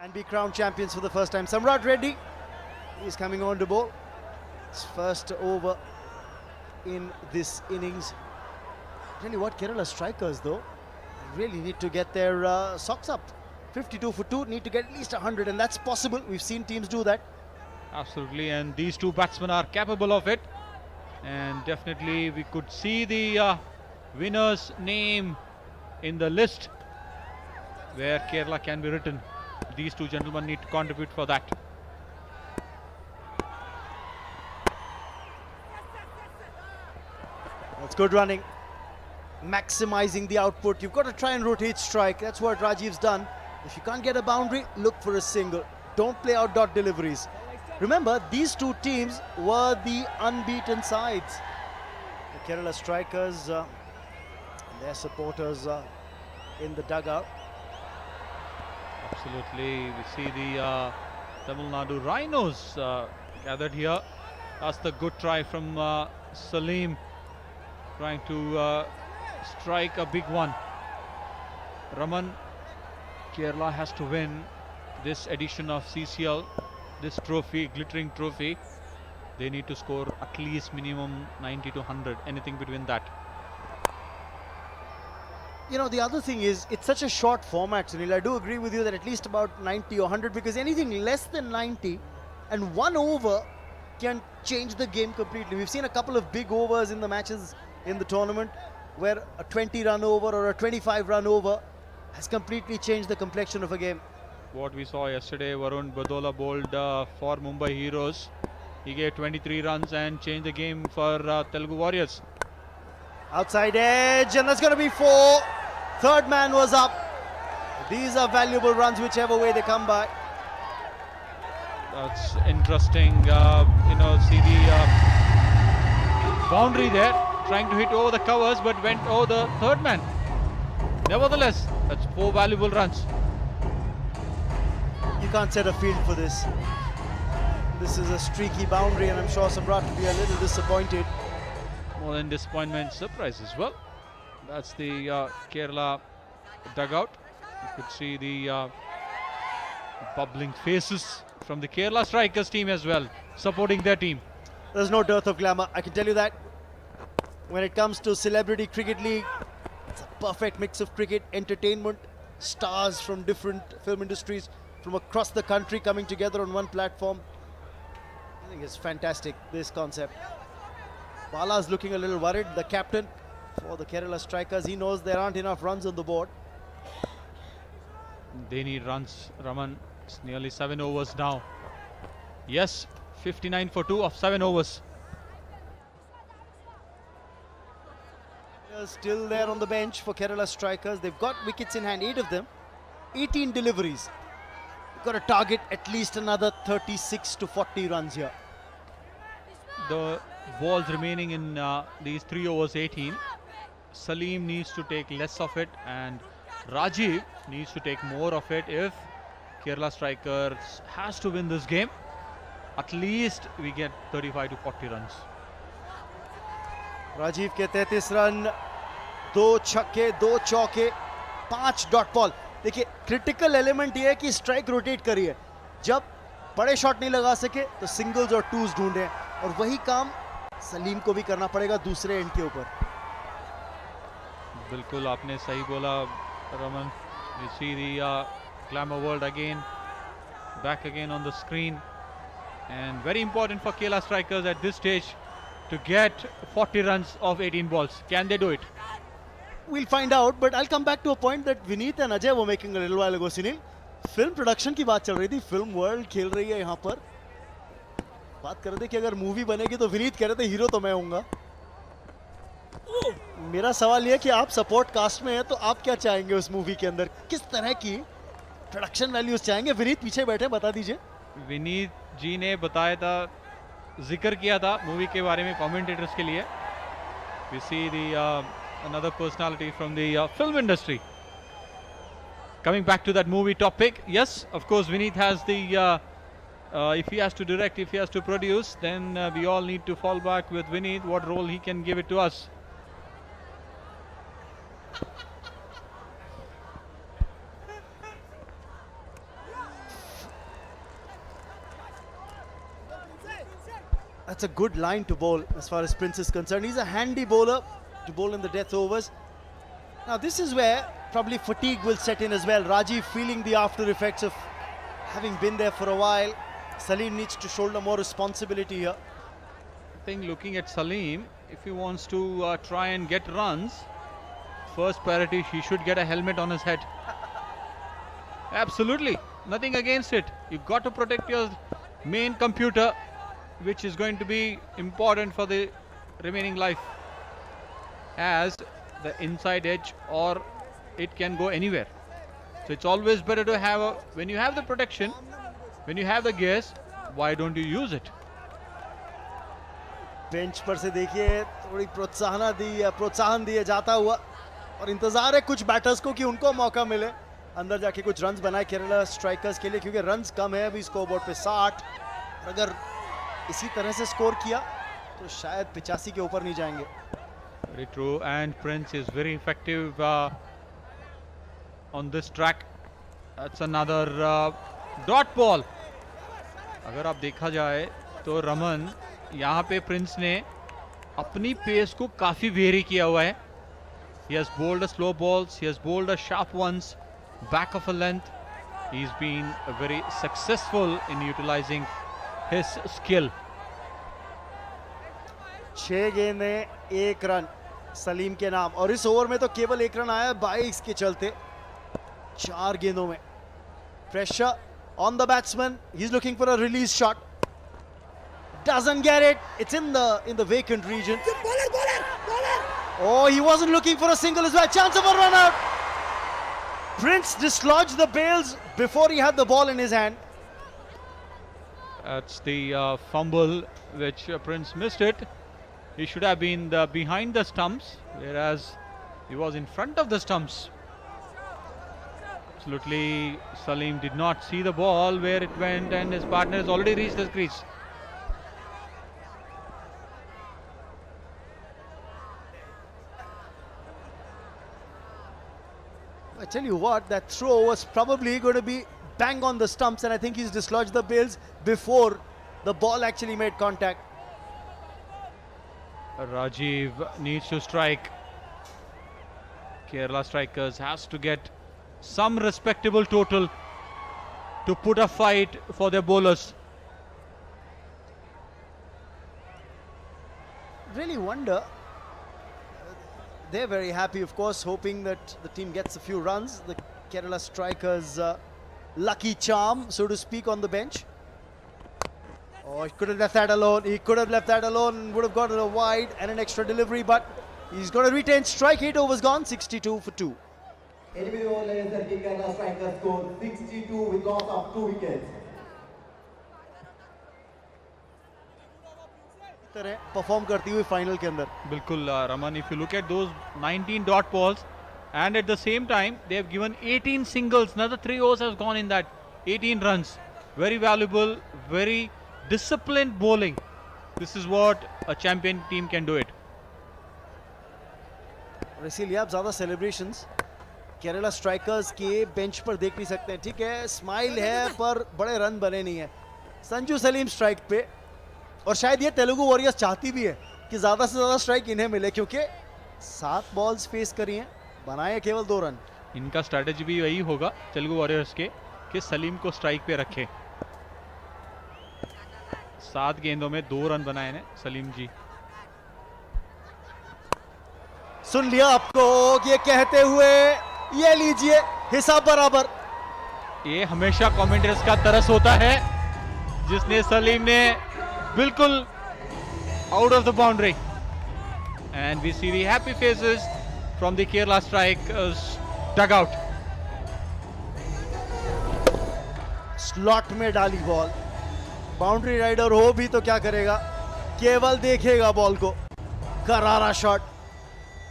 and be crowned champions for the first time. Samrat Reddy is coming on to bowl. His first over in this innings. Tell you what, Kerala strikers though really need to get their socks up. 52 for 2, need to get at least 100, and that's possible. We've seen teams do that. Absolutely, and these two batsmen are capable of it. And definitely we could see the winner's name in the list where Kerala can be written. These two gentlemen need to contribute for that. That's good running. Maximizing the output. You've got to try and rotate strike. That's what Rajiv's done. If you can't get a boundary, look for a single. Don't play out dot deliveries. Remember, these two teams were the unbeaten sides. The Kerala strikers and their supporters in the dugout. Absolutely, we see the Tamil Nadu Rhinos gathered here. That's the good try from Salim, trying to strike a big one. Raman, Kerala has to win this edition of CCL, this trophy, glittering trophy. They need to score at least minimum 90 to 100, anything between that. You know, the other thing is, it's such a short format, Sunil. I do agree with you that at least about 90 or 100, because anything less than 90 and one over can change the game completely. We've seen a couple of big overs in the matches in the tournament where a 20-run over or a 25-run over has completely changed the complexion of a game. What we saw yesterday, Varun Badola bowled for Mumbai Heroes. He gave 23 runs and changed the game for Telugu Warriors. Outside edge, and that's going to be 4. Third man was up. These are valuable runs whichever way they come by. That's interesting. See the boundary there, trying to hit over the covers, but went over the third man. Nevertheless, that's 4 valuable runs. You can't set a field for this. This is a streaky boundary, and I'm sure Samrat will be a little disappointed. More than disappointment, surprise as well. That's the Kerala dugout. You could see the bubbling faces from the Kerala strikers team as well, supporting their team. There's no dearth of glamour, I can tell you that. When it comes to Celebrity Cricket League, it's a perfect mix of cricket, entertainment, stars from different film industries from across the country coming together on one platform. I think it's fantastic, this concept. Bala's looking a little worried, the captain for the Kerala strikers. He knows there aren't enough runs on the board. They need runs, Raman. It's nearly 7 overs now. Yes, 59 for 2 of 7 overs. They're still there on the bench for Kerala strikers. They've got wickets in hand, 8 of them. 18 deliveries. They've got to target at least another 36 to 40 runs here. The balls remaining in these 3 overs 18. Salim needs to take less of it, and Rajiv needs to take more of it if Kerala strikers has to win this game. At least we get 35 to 40 runs. Rajiv के 33 run, 2 छक्के, 2 चौके, 5 dot ball. देखिए, critical element ये है कि strike rotate करिए. जब बड़े शॉट नहीं लगा सके तो सिंगल्स और टूज ढूंढे, और वही काम सलीम को भी करना पड़ेगा दूसरे एंड के ऊपर. बिल्कुल आपने सही बोला, Raman. You see the glamour world again, back again on the screen, and very important for Kerala strikers at this stage to get 40 runs of 18 balls. Can they do it? We'll find out, but I'll come back to a point that Vineet and Ajay were making a little while ago, Sunil. Film production की बात चल रही थी, film world खेल रही है यहाँ पर. बात कर रहे थे कि अगर मूवी बनेगी तो विनीत कह रहे थे हीरो तो मैं हूँगा. मेरा सवाल ये है कि आप सपोर्ट कास्ट में हैं, तो आप क्या चाहेंगे उस मूवी के अंदर, किस तरह की प्रोडक्शन वैल्यूज चाहेंगे? विनीत पीछे बैठे, बता दीजिए. विनीत जी ने बताया था, जिक्र किया था मूवी के बारे में कमेंटेटर्स के लिए. We see the another personality from the film industry. Coming back to that movie topic, yes, of course, Vineet has the if he has to direct, if he has to produce, then we all need to fall back with Vineet, what role he can give it to us. That's a good line to bowl as far as Prince is concerned. He's a handy bowler to bowl in the death overs. Now this is where probably fatigue will set in as well. Rajiv feeling the after effects of having been there for a while. Salim needs to shoulder more responsibility here. I think looking at Salim, if he wants to try and get runs, first priority, he should get a helmet on his head. Absolutely, nothing against it. You've got to protect your main computer, which is going to be important for the remaining life, as the inside edge, or it can go anywhere. So it's always better to have when you have the protection, when you have the gears, why don't you use it? Bench पर से देखिए थोड़ी प्रोत्साहन दिए जाता हुआ, और इंतजार है कुछ बैटर्स को कि उनको मौका मिले अंदर जाके कुछ रन्स बनाए केरला स्ट्राइकर्स के लिए, क्योंकि रन्स कम है अभी स्कोरबोर्ड पे 60। अगर इसी तरह से स्कोर किया तो शायद 85 के ऊपर नहीं जाएंगे। Very true, and Prince is very effective on this track. That's another dot ball. अगर आप देखा जाए तो रमन, यहाँ पे प्रिंस ने अपनी पेस को काफी वेरी किया हुआ है. He has bowled a slow balls, he has bowled a sharp ones, back of a length. He's been very successful in utilizing his skill. 6 गेंदें 1 रन सलीम के नाम, और इस ओवर में तो केवल 1 रन आया 22 के चलते 4 गेंदों में. Pressure on the batsman. He's looking for a release shot. Doesn't get it. It's in the vacant region. Oh, he wasn't looking for a single as well. Chance of a run out. Prince dislodged the bails before he had the ball in his hand. That's the fumble which Prince missed it. He should have been behind the stumps, whereas he was in front of the stumps. Absolutely, Salim did not see the ball where it went, and his partner has already reached the crease. I tell you what, that throw was probably going to be bang on the stumps, and I think he's dislodged the bails before the ball actually made contact. Rajiv needs to strike. Kerala strikers has to get some respectable total to put a fight for their bowlers. Really wonder. They're very happy, of course, hoping that the team gets a few runs. The Kerala strikers' lucky charm, so to speak, on the bench. Oh, he could have left that alone. He could have left that alone. Would have gotten a wide and an extra delivery, but he's got to retain strike. 8 overs gone, 62 for 2. Anyway, all ladies and Kerala strikers scored 62 with loss of 2 wickets. Perform करती हुई final के अंदर. बिल्कुल Raman, if you look at those 19 dot balls, and at the same time they have given 18 singles. Another 3 overs has gone in that. 18 runs. Very valuable, very disciplined bowling. This is what a champion team can do it. और इसीलिए आप ज़्यादा celebrations Kerala strikers के bench पर देख नहीं सकते हैं. ठीक है, स्माइल है पर बड़े रन बने नहीं है. संजू सलीम स्ट्राइक पे, और शायद ये तेलुगु वॉरियर्स चाहती भी है कि ज़्यादा से ज़्यादा स्ट्राइक इन्हें मिले, क्योंकि 7 बॉल्स फेस करी हैं, बनाए केवल 2 रन. इनका स्ट्रैटेजी भी वही होगा तेलुगु वॉरियर्स के, कि सलीम को स्ट्राइक पे रखे. 7 गेंदों में 2 रन बनाए ने सलीम जी. सुन लिया आपको ये कहते हुए, ये लीजिए हिसाब बराबर. ये हमेशा कमेंटेटर्स का तरस होता है, जिसने सलीम ने बिल्कुल out of the boundary, and we see the happy faces from the Kerala strikers dugout. Slot में डाली बॉल. बाउंड्री राइडर हो भी तो क्या करेगा, केवल देखेगा बॉल को. करारा शॉट.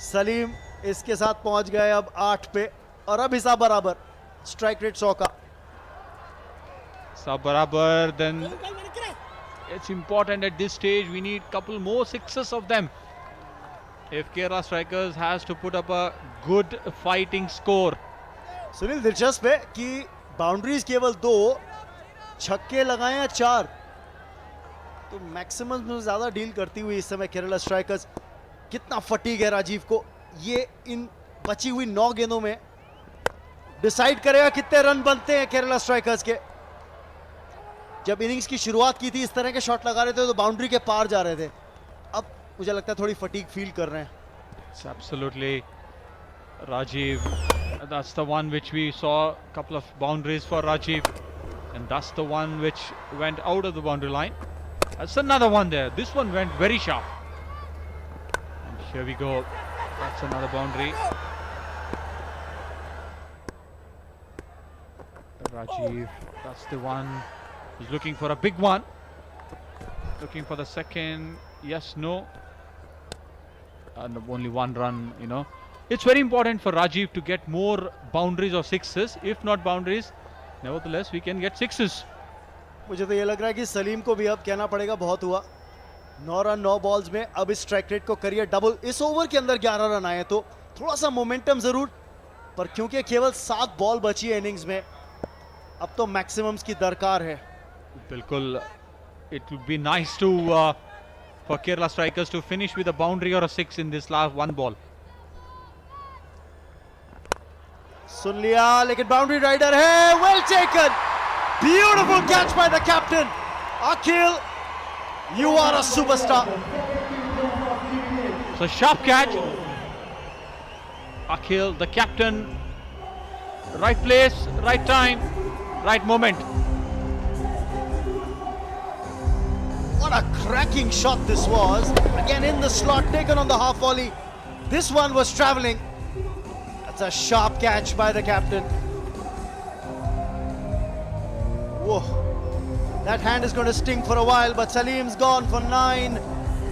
सलीम इसके साथ पहुंच गए अब 8 पे, और अब हिसाब बराबर. स्ट्राइक रेट 100 का. सब बराबर. Then it's important at this stage, we need couple more sixes of them if Kerala strikers has to put up a good fighting score. Sunil, दिलचस्प है कि बाउंड्रीज केवल 2, छक्के लगाए हैं 4. तो मैक्सिमम में ज़्यादा डील करती हुई इस समय केरला स्ट्राइकर्स। कितना फटीग है राजीव को, ये इन बची हुई 9 गेंदों में डिसाइड करेगा कितने रन बनते हैं केरला स्ट्राइकर्स के। जब इनिंग्स की शुरुआत की थी इस तरह के शॉट लगा रहे थे तो बाउंड्री के पार जा रहे थे, अब मुझे लगता है थोड़ी फटीग फील कर रहे हैं। It's absolutely Rajiv. That's the one which we saw, a couple of boundaries for Rajiv, and that's the one which went out of the boundary line. That's another one there. This one went very sharp. And here we go. That's another boundary. Rajiv, that's the one. He's looking for a big one. Looking for the second. Yes, no. And only one run, you know. It's very important for Rajiv to get more boundaries or sixes. If not boundaries, nevertheless, we can get sixes. मुझे तो ये लग रहा है कि सलीम को भी अब कहना पड़ेगा बहुत हुआ। 9 रन 9 बॉल्स में अब इस स्ट्राइक रेट को करिए डबल। इस ओवर के अंदर 11 रन आए तो थोड़ा सा मोमेंटम जरूर, पर क्योंकि केवल 7 बॉल बची है इनिंग्स में, अब तो मैक्सिमम्स की दरकार है। बिल्कुल, it would be nice to for Kerala strikers to finish with a boundary or a six in this last one ball. सुन लिया, लेकिन बाउंड्री राइडर है। Well taken, beautiful catch by the captain Akhil, you are a superstar. So sharp catch. Akhil, the captain, right place, right time, right moment. What a cracking shot this was. Again in the slot, taken on the half volley. This one was traveling. That's a sharp catch by the captain. Whoa. That hand is going to sting for a while, but Salim's gone for 9.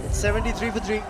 It's 73 for 3.